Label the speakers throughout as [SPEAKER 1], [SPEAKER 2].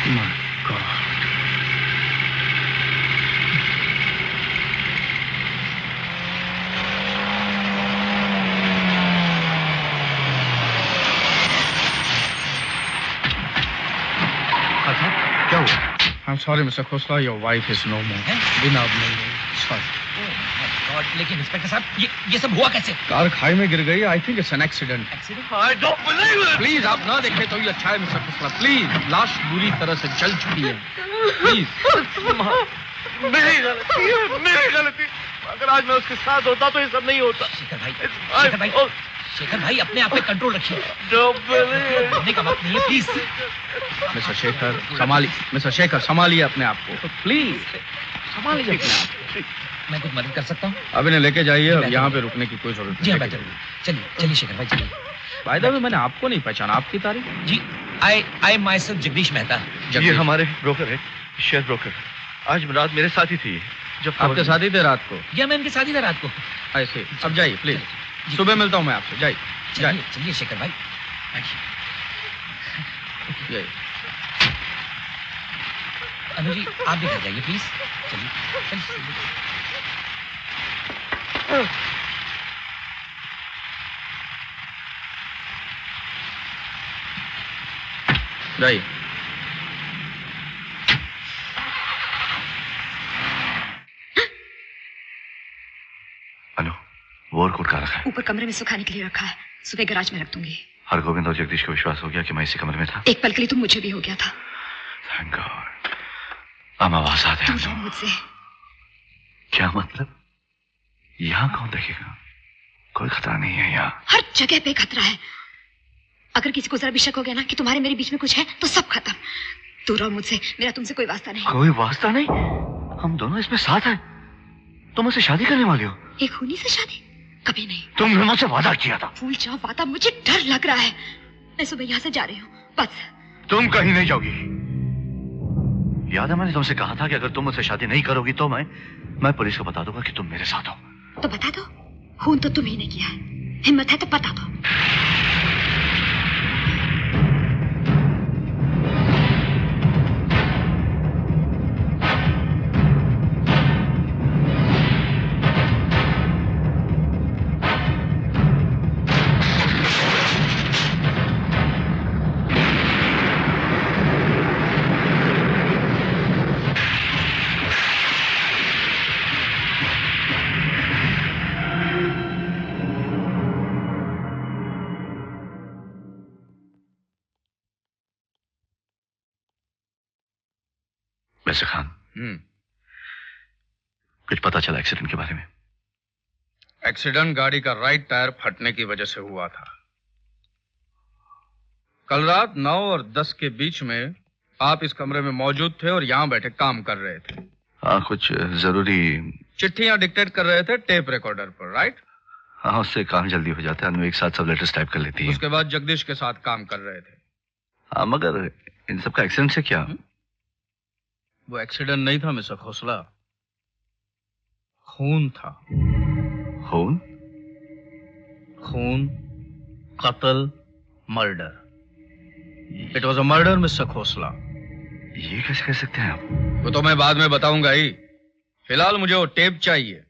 [SPEAKER 1] My God.
[SPEAKER 2] क्या हुआ?
[SPEAKER 1] I'm sorry, Mr. Khosla, your wife is no more. बिना अब नहीं है. Sorry.
[SPEAKER 3] लेकिन इंस्पेक्टर साहब ये सब हुआ कैसे?
[SPEAKER 1] कार खाई में गिर गई. I think it's an accident.
[SPEAKER 3] Accident?
[SPEAKER 2] I don't believe it.
[SPEAKER 1] Please आप ना देखें तो ये अच्छा है मिस्टर खुसला. Please लाश बुरी तरह से जल चुकी है. Please.
[SPEAKER 2] मेरी गलती. अगर आज मैं उसके साथ होता तो ये सब नहीं होता.
[SPEAKER 3] शेखर भाई अपने आप पे कंट्रोल रखिए.
[SPEAKER 2] डरने
[SPEAKER 3] का वक्त नहीं है प्लीज.
[SPEAKER 1] मिस्टर शेखर संभालिए अपने आप को. प्लीज संभालिए अपने आप को.
[SPEAKER 3] मैं कुछ मदद कर सकता हूँ?
[SPEAKER 1] अब इन्हें लेके जाइए. अब यहाँ पे रुकने की कोई जरूरत नहीं.
[SPEAKER 3] चलिए शेखर भाई चलिए.
[SPEAKER 1] बाय द वे मैंने आपको नहीं पहचाना. आपकी तारीख?
[SPEAKER 3] जी आई माइसेल्फ जगदीश मेहता.
[SPEAKER 2] ये हमारे ब्रोकर है, शेयर ब्रोकर. आज रात मेरे साथ ही थी.
[SPEAKER 1] जब आपके साथ ही थे रात को?
[SPEAKER 3] या मैं इनके साथ ही था रात को.
[SPEAKER 1] ऐसे अब जाइए प्लीज. सुबह मिलता हूँ मैं आपसे. जाइए.
[SPEAKER 3] चलिए शेखर भाई. अनु जी आप भी घर जाइए प्लीज. चलिए.
[SPEAKER 1] जाइए.
[SPEAKER 2] अनु ओवरकोट कहाँ रखा है?
[SPEAKER 4] ऊपर कमरे में सुखाने के लिए रखा है. सुबह गैराज में रख दूंगी.
[SPEAKER 2] हरगोविंद और जगदीश को विश्वास हो गया कि मैं इसी कमरे में था.
[SPEAKER 4] एक पल के लिए तो मुझे भी हो गया था.
[SPEAKER 2] Thank God. अब आवाज आते हैं
[SPEAKER 4] मुझसे.
[SPEAKER 2] क्या मतलब? यहाँ कौन देखेगा? कोई खतरा नहीं है यहाँ.
[SPEAKER 4] हर जगह पे खतरा है. अगर किसी को जरा भी शक हो गया ना कि तुम्हारे मेरे बीच में कुछ है तो सब खत्म. दूर रहो मुझसे. मेरा तुमसे कोई वास्ता नहीं.
[SPEAKER 2] कोई वास्ता नहीं? हम दोनों इसमें साथ हैं. तुम मुझसे शादी करने वाले हो?
[SPEAKER 4] एक खूनी से शादी? कभी नहीं.
[SPEAKER 2] तुमने मुझसे वादा किया था.
[SPEAKER 4] भूल जाओ वादा. मुझे डर लग रहा है. मैं सुबह यहाँ से जा रही हूँ बस.
[SPEAKER 2] तुम कहीं नहीं जाओगी. याद है मैंने तुमसे कहा था कि अगर तुम मुझसे शादी नहीं करोगी तो मैं पुलिस को बता दूंगा कि तुम मेरे साथ हो.
[SPEAKER 4] तो बता दो. खून तो तुम ही ने किया है. हिम्मत है तो बता दो.
[SPEAKER 2] मिस्टर खान, कुछ पता चला एक्सीडेंट के बारे में?
[SPEAKER 1] एक्सीडेंट गाड़ी का राइट टायर फटने की वजह से हुआ था. कल रात 9 और 10 के बीच में आप इस कमरे में मौजूद थे और यहाँ बैठे काम कर रहे थे.
[SPEAKER 2] हाँ, कुछ जरूरी
[SPEAKER 1] चिट्ठियां डिक्टेट कर रहे थे टेप रिकॉर्डर पर. राइट?
[SPEAKER 2] हाँ, उससे काम जल्दी हो जाता है. अनु एक साथ सब लेटर्स टाइप कर लेती है.
[SPEAKER 1] उसके बाद जगदीश के साथ काम कर रहे थे.
[SPEAKER 2] हाँ, मगर इन सब का एक्सीडेंट से क्या?
[SPEAKER 1] वो एक्सीडेंट नहीं था मिस्टर खोसला. खून था.
[SPEAKER 2] खून?
[SPEAKER 1] खून, कत्ल, murder. It was a murder mister Khosla.
[SPEAKER 2] ये कैसे कर सकते हैं आप?
[SPEAKER 1] वो तो मैं बाद में बताऊंगा ही. फिलहाल मुझे वो टेप चाहिए.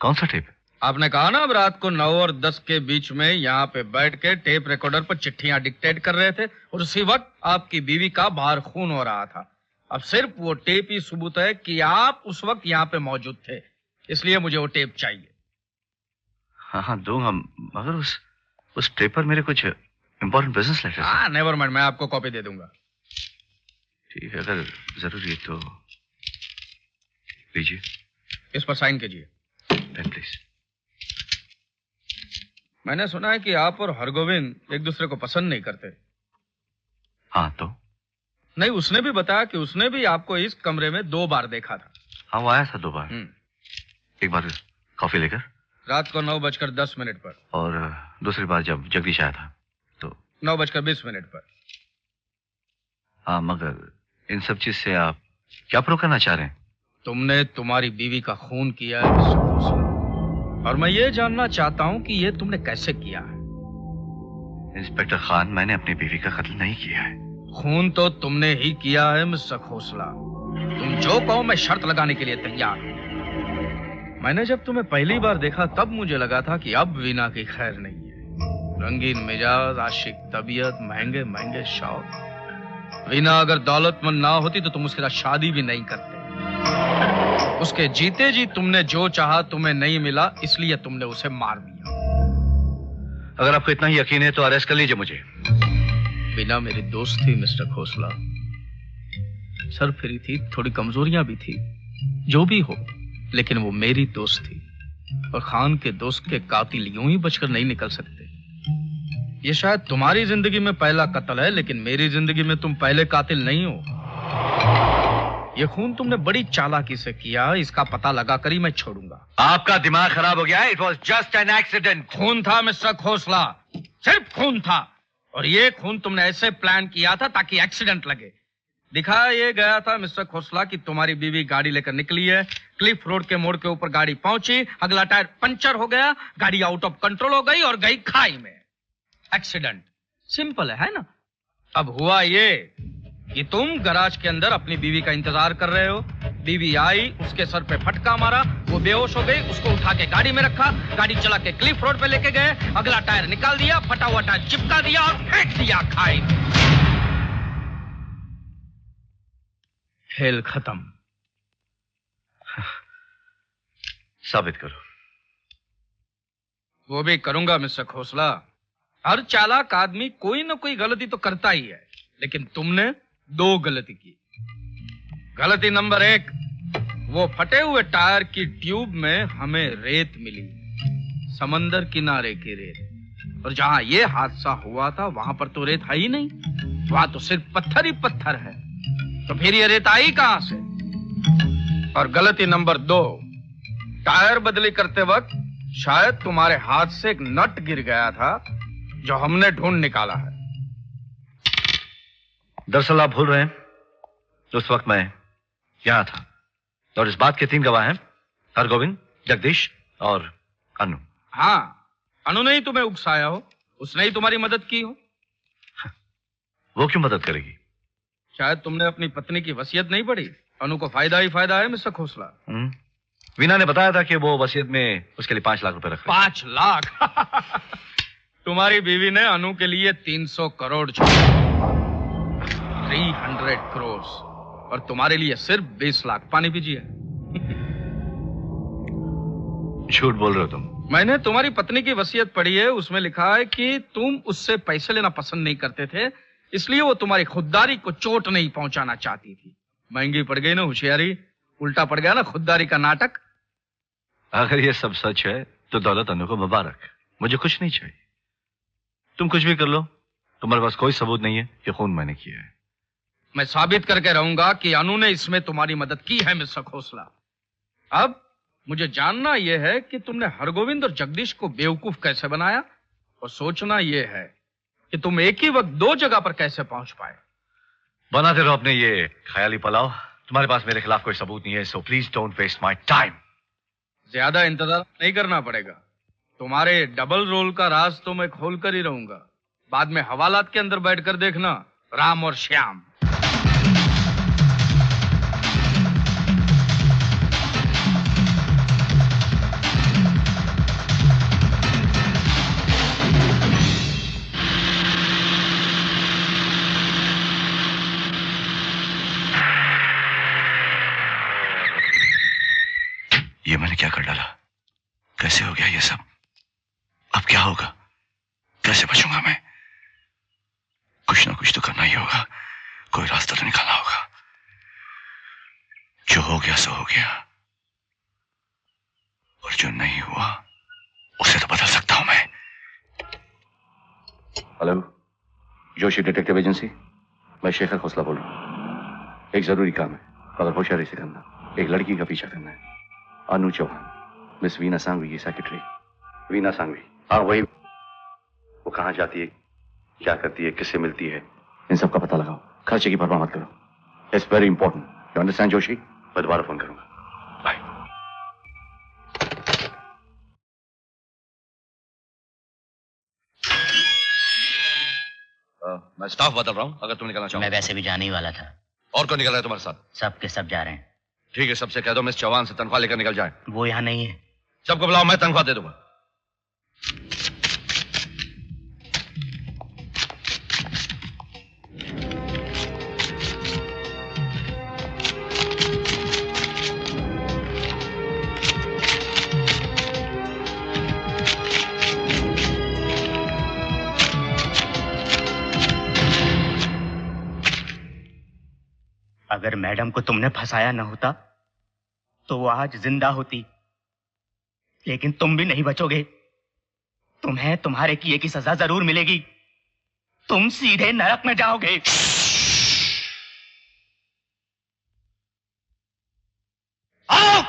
[SPEAKER 2] कौन सा टेप?
[SPEAKER 1] आपने कहा ना अब रात को 9 और 10 के बीच में यहाँ पे बैठ के टेप रिकॉर्डर पर चिट्ठियां डिक्टेट कर रहे थे और उसी वक्त आपकी बीवी का बाहर खून हो रहा था. अब सिर्फ वो टेप ही सबूत है कि आप उस वक्त यहाँ पे मौजूद थे. इसलिए मुझे वो टेप चाहिए.
[SPEAKER 2] हाँ दूंगा, मगर उस टेप पर मेरे कुछ इंपॉर्टेंट बिजनेस लेटर्स हैं.
[SPEAKER 1] हाँ, नेवर माइंड, मैं आपको कॉपी दे दूंगा.
[SPEAKER 2] ठीक है, अगर जरूरी है तो लीजिए.
[SPEAKER 1] इस पर साइन कीजिए.
[SPEAKER 2] Pen please.
[SPEAKER 1] मैंने सुना है कि आप और हरगोविंद एक दूसरे को पसंद नहीं करते.
[SPEAKER 2] हाँ तो?
[SPEAKER 1] नहीं, उसने भी बताया कि उसने भी आपको इस कमरे में 2 बार देखा था.
[SPEAKER 2] हाँ, वो आया था 2 बार. एक बार कॉफी लेकर
[SPEAKER 1] रात को 9:10 पर,
[SPEAKER 2] और दूसरी बार जब जगदीश आया था तो
[SPEAKER 1] 9:20 पर.
[SPEAKER 2] हाँ, मगर इन सब चीज से आप क्या प्रूव करना चाह रहे हैं?
[SPEAKER 1] तुमने तुम्हारी बीवी का खून किया है मिस्टर खोसला, और मैं ये जानना चाहता हूं कि ये तुमने कैसे किया है.
[SPEAKER 2] इंस्पेक्टर खान, मैंने अपनी बीवी का कत्ल नहीं किया है.
[SPEAKER 1] खून तो तुमने ही किया है मिस्टर खोसला। तुम जो कहो मैं शर्त लगाने के लिए तैयार हूं। मैंने जब तुम्हें पहली बार देखा तब मुझे लगा था कि अब वीना की खैर नहीं है। रंगीन मिजाज, आशिक तबीयत, महंगे महंगे शौक। वीना अगर दौलतमंद ना होती तो तुम उसके साथ शादी भी नहीं करते। उसके जीते जी तुमने जो चाहा तुम्हें नहीं मिला, इसलिए तुमने उसे मार दिया।
[SPEAKER 2] अगर आपको इतना ही यकीन है तो अरेस्ट कर लीजिए मुझे।
[SPEAKER 1] वीना मेरी दोस्त थी मिस्टर खोसला। सरफिरी थी, थोड़ी कमजोरियां भी थी, जो भी हो, लेकिन वो मेरी दोस्त थी। और खान के दोस्त के कातिल यूं ही बचकर नहीं निकल सकते। ये शायद तुम्हारी जिंदगी में पहला कत्ल है, लेकिन मेरी जिंदगी में तुम पहले कातिल नहीं हो। ये खून तुमने बड़ी चालाकी से किया, इसका पता लगा कर ही मैं छोड़ूंगा।
[SPEAKER 2] आपका दिमाग खराब हो गया है। It was just an accident.
[SPEAKER 1] खून था मिस्टर खोसला, सिर्फ खून था। और ये खून तुमने ऐसे प्लान किया था ताकि एक्सीडेंट लगे। दिखाया ये गया था मिस्टर खोसला कि तुम्हारी बीवी गाड़ी लेकर निकली है, क्लिफ रोड के मोड़ के ऊपर गाड़ी पहुंची, अगला टायर पंचर हो गया, गाड़ी आउट ऑफ कंट्रोल हो गई और गई खाई में। एक्सीडेंट सिंपल है ना। अब हुआ ये कि तुम गराज के अंदर अपनी बीवी का इंतजार कर रहे हो। बीवी आई, उसके सर पे फटका मारा, वो बेहोश हो गई, उसको उठा के गाड़ी में रखा, गाड़ी चला के क्लिफ रोड पे लेके गए, अगला टायर निकाल दिया, फटा हुआ टायर चिपका दिया और फेंक दिया खाई में। खेल खत्म।
[SPEAKER 2] साबित करो।
[SPEAKER 1] वो भी करूंगा मिस्टर खोसला। हर चालाक आदमी कोई ना कोई गलती तो करता ही है, लेकिन तुमने 2 गलती की। गलती नंबर 1, वो फटे हुए टायर की ट्यूब में हमें रेत मिली, समंदर किनारे की रेत। और जहां ये हादसा हुआ था वहां पर तो रेत है ही नहीं, वहां तो सिर्फ पत्थर ही पत्थर है। तो फिर ये रेत आई कहां से? और गलती नंबर 2, टायर बदली करते वक्त शायद तुम्हारे हाथ से एक नट गिर गया था जो हमने ढूंढ निकाला है।
[SPEAKER 2] दरअसल आप भूल रहे हैं, उस वक्त मैं यहां था और इस बात के 3 गवाह हैं, हरगोविंद, जगदीश और अनु।
[SPEAKER 1] हाँ, अनु ने ही तुम्हें उकसाया हो, उसने ही तुम्हारी मदद की हो।
[SPEAKER 2] वो क्यों मदद करेगी?
[SPEAKER 1] शायद तुमने अपनी पत्नी की वसीयत नहीं पढ़ी। अनु को फायदा ही फायदा है मिस्टर खोसला।
[SPEAKER 2] वीना ने बताया था कि वो वसीयत में उसके लिए 5 लाख रुपए रख रहे।
[SPEAKER 1] 5 लाख? तुम्हारी बीवी ने अनु के लिए 300 करोड़ छोड़े, 300 करोड़, और तुम्हारे लिए सिर्फ 20 लाख। पानी पीजिए।
[SPEAKER 2] झूठ बोल रहे हो तुम।
[SPEAKER 1] मैंने तुम्हारी पत्नी की वसीयत पढ़ी है, उसमें लिखा है कि तुम उससे पैसे लेना पसंद नहीं करते थे, इसलिए वो तुम्हारी खुददारी को चोट नहीं पहुंचाना चाहती थी। महंगी पड़ गई ना होशियारी, उल्टा पड़ गया ना खुददारी का नाटक।
[SPEAKER 2] अगर ये सब सच है तो दौलत अनु को मुबारक, मुझे कुछ नहीं चाहिए। तुम कुछ भी कर लो, तुम्हारे पास कोई सबूत नहीं है कि खून मैंने किया है।
[SPEAKER 1] मैं साबित करके रहूंगा कि अनु ने इसमें तुम्हारी मदद की है मिस्टर खोसला। अब मुझे जानना यह है कि तुमने हरगोविंद और जगदीश को बेवकूफ कैसे बनाया, और सोचना यह है कि तुम एक ही वक्त 2 जगह पर कैसे पहुंच पाए।
[SPEAKER 2] बनाते रहो अपने ये ख्याली पलाव। तुम्हारे पास मेरे खिलाफ कोई सबूत नहीं है, so please don't waste my time.
[SPEAKER 1] ज्यादा इंतजार नहीं करना पड़ेगा। तुम्हारे डबल रोल का राज तो मैं खोल कर ही रहूंगा। बाद में हवालात के अंदर बैठकर देखना, राम और श्याम।
[SPEAKER 2] ये मैंने क्या कर डाला? कैसे हो गया ये सब? अब क्या होगा? कैसे बचूंगा मैं? कुछ ना कुछ तो करना ही होगा, कोई रास्ता तो निकालना होगा। जो हो गया सो हो गया, और जो नहीं हुआ उसे तो बदल सकता हूं मैं।
[SPEAKER 5] हेलो, जोशी डिटेक्टिव एजेंसी, मैं शेखर खोसला बोल रहा हूँ। एक जरूरी काम है, मगर होशियारी से करना। एक लड़की का पीछा करना है, अनु चौहान, मिस वीना सांघवी की सेक्रेटरी। वीना सांघवी, हाँ वही। वो कहाँ जाती है, क्या करती है, किससे मिलती है, इन सब का पता लगाओ। खर्चे की परवाह मत करो। It's very important, you understand Joshi? मैं दोबारा फोन करूंगा। बाय।
[SPEAKER 2] मैं स्टाफ बदल रहा हूँ अगर तुम निकलना चाहो।
[SPEAKER 3] मैं वैसे भी जाने ही वाला था।
[SPEAKER 2] और कौन निकल रहा है तुम्हारे साथ?
[SPEAKER 3] सब के सब जा रहे हैं।
[SPEAKER 2] ठीक है, सबसे कह दो मिस चौहान से तनख्वाह लेकर निकल जाए।
[SPEAKER 3] वो यहाँ नहीं है।
[SPEAKER 2] सबको बुलाओ, मैं तनख्वाह दे दूंगा।
[SPEAKER 3] अगर मैडम को तुमने फंसाया न होता तो वो आज जिंदा होती, लेकिन तुम भी नहीं बचोगे। तुम्हें तुम्हारे किए की सजा जरूर मिलेगी। तुम सीधे नरक में जाओगे।
[SPEAKER 2] आओ!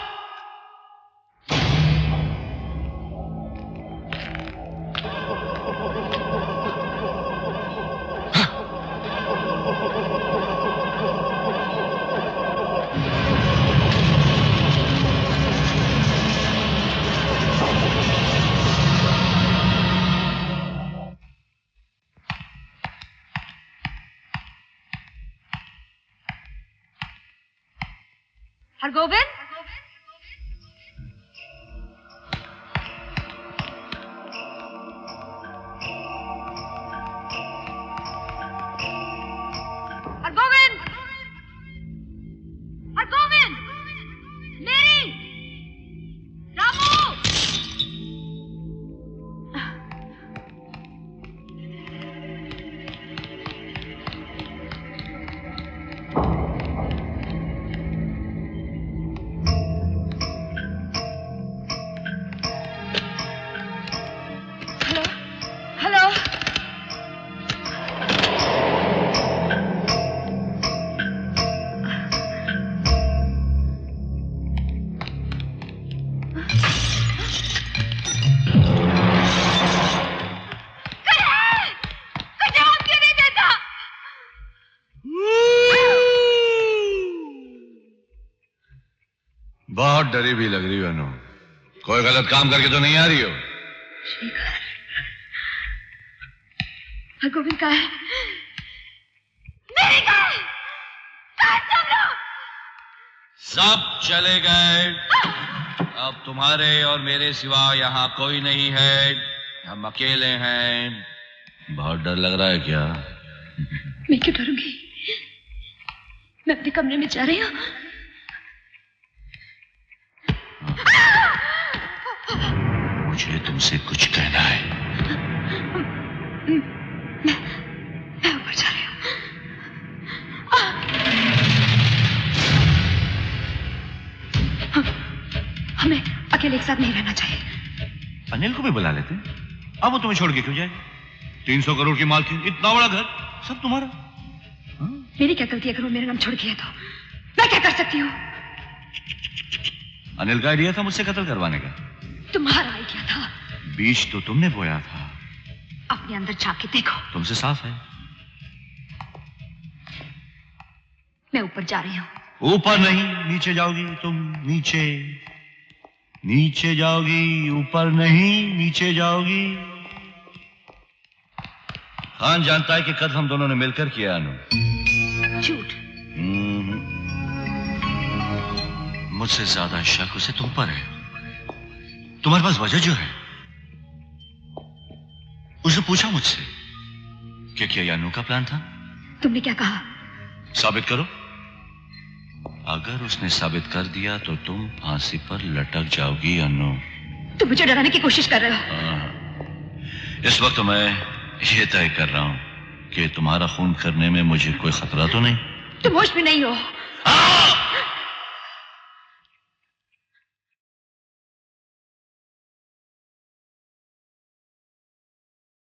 [SPEAKER 4] हरगोविंद, हरगोविंद, हरगोविंद, मेरी, रामू।
[SPEAKER 2] बहुत डरी भी लग रही हो अनु। कोई गलत काम करके तो नहीं आ रही हो?
[SPEAKER 4] हरगोविंद कहाँ है? मेरी कहाँ है? कहाँ सब लोग?
[SPEAKER 2] सब चले गए। अब तुम्हारे और मेरे सिवा यहाँ कोई नहीं है। हम अकेले हैं। बहुत डर लग रहा है क्या?
[SPEAKER 4] मैं क्यों डरूंगी? मैं अपने कमरे में जा रही हूँ।
[SPEAKER 2] मुझे तुमसे कुछ कहना है।
[SPEAKER 4] मैं ऊपर जा रही हूँ। हमें अकेले एक साथ नहीं रहना चाहिए।
[SPEAKER 2] अनिल को भी बुला लेते। अब वो तुम्हें छोड़ के क्यों जाएगी? 300 करोड़ की मालकिन, इतना बड़ा घर, सब तुम्हारा।
[SPEAKER 4] मेरी क्या गलती? अगर वो मेरा नाम छोड़ गया तो मैं क्या कर सकती हूँ?
[SPEAKER 2] अनिल का आइडिया था मुझसे कत्ल करवाने का।
[SPEAKER 4] तुम्हारा आइडिया था।
[SPEAKER 2] बीज तो तुमने बोया था।
[SPEAKER 4] अपने अंदर झांक के देखो।
[SPEAKER 2] तुमसे साफ है।
[SPEAKER 4] मैं ऊपर जा रही हूँ।
[SPEAKER 2] ऊपर नहीं, नीचे जाओगी तुम। नीचे नीचे जाओगी, ऊपर नहीं, नीचे जाओगी। खान जानता है कि कद हम दोनों ने मिलकर किया अनु।
[SPEAKER 4] झूठ।
[SPEAKER 2] मुझसे ज्यादा शक उसे तुम पर है। तुम्हारे पास वजह जो है। उसने पूछा मुझसे क्या ये अनु का प्लान था?
[SPEAKER 4] तुमने क्या कहा?
[SPEAKER 2] साबित करो। अगर उसने साबित कर दिया तो तुम फांसी पर लटक जाओगी अनु।
[SPEAKER 4] तुम मुझे डराने की कोशिश कर रहे हो।
[SPEAKER 2] इस वक्त मैं ये तय कर रहा हूं कि तुम्हारा खून करने में मुझे कोई खतरा तो नहीं।
[SPEAKER 4] तुम होश में नहीं हो।